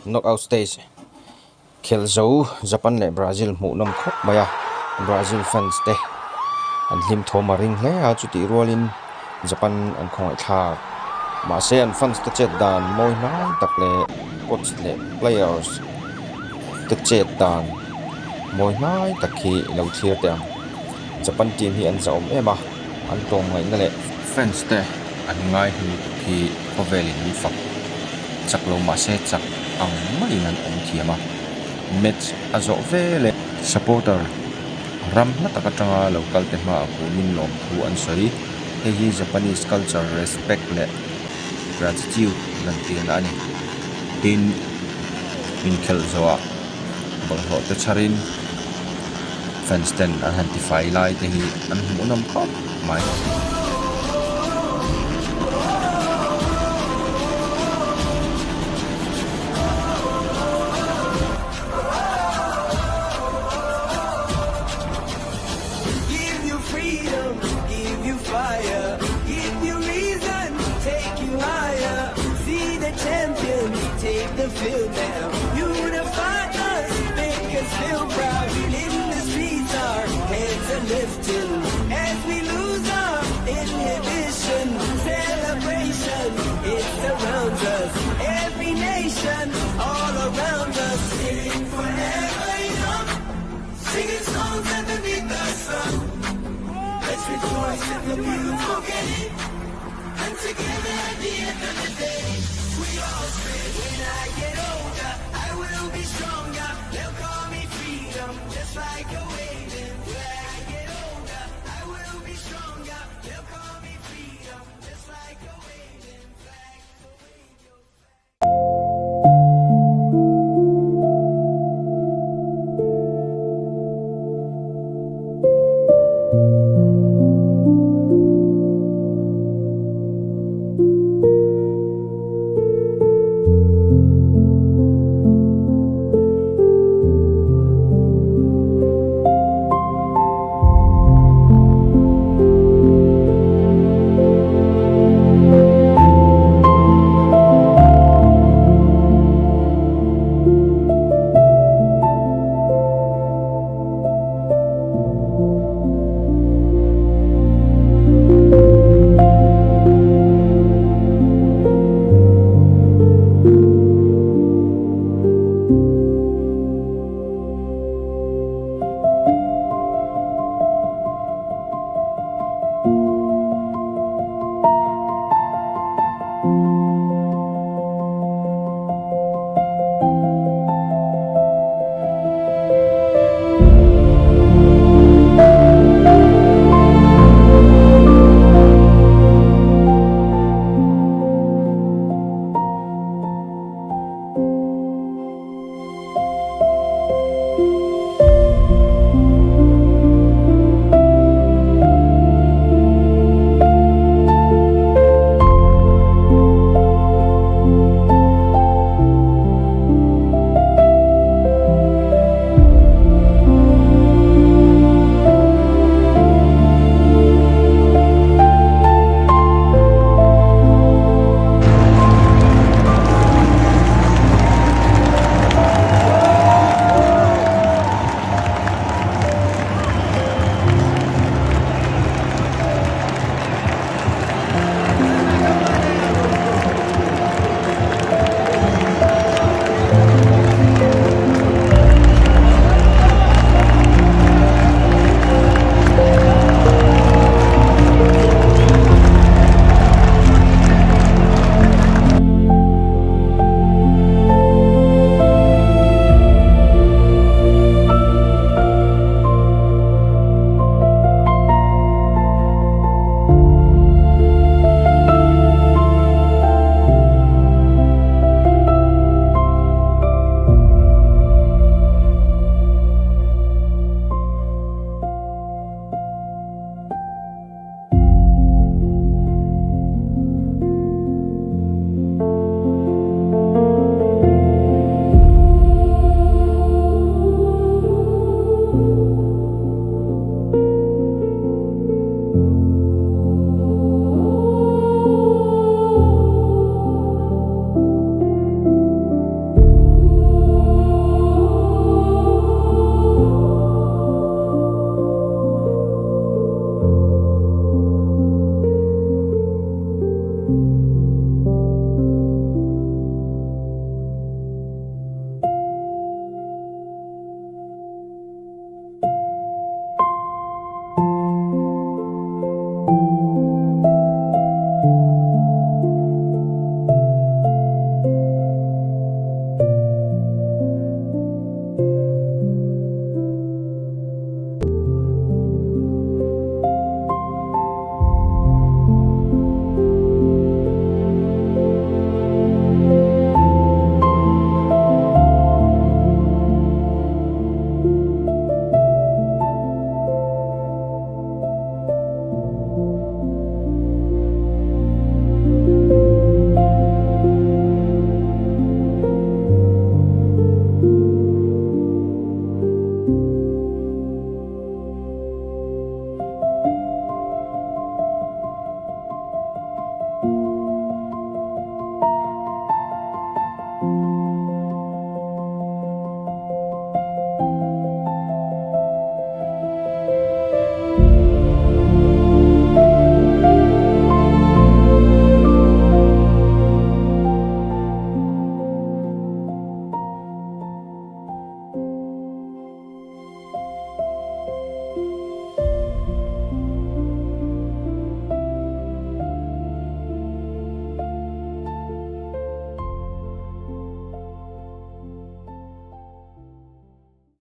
knockout stage khel zo Japan le Brazil mu nam khop maya Brazil fans te an hlim thoma ring hle a chuti rolin Japan an khongai thla ma se an fans te chet dan moi nai tak le coach le players te chet dan moi nai tak hi lo thir te Japan team hi an zaum ema an tong ngai na le fans te an ngai hi kovelin ni fak chaklo ma se chak ang mai nan om thiama match azo vele supporter ram na takatanga local te ma ko min lom thu an sari hi Japanese culture respect le gratitude lan tin ani tin min khel zoa bang ho te charin fans ten an identify lai te hi an munam khop mai Take the field now. Unify us, make us feel proud. In the streets, our heads are lifting as we lose our inhibition. Celebration, it surrounds us. Every nation, all around us. Singing forever young, singing songs underneath the sun. Let's rejoice in the beautiful game, and together at the end of the day. We all say when I get older, I will be strong.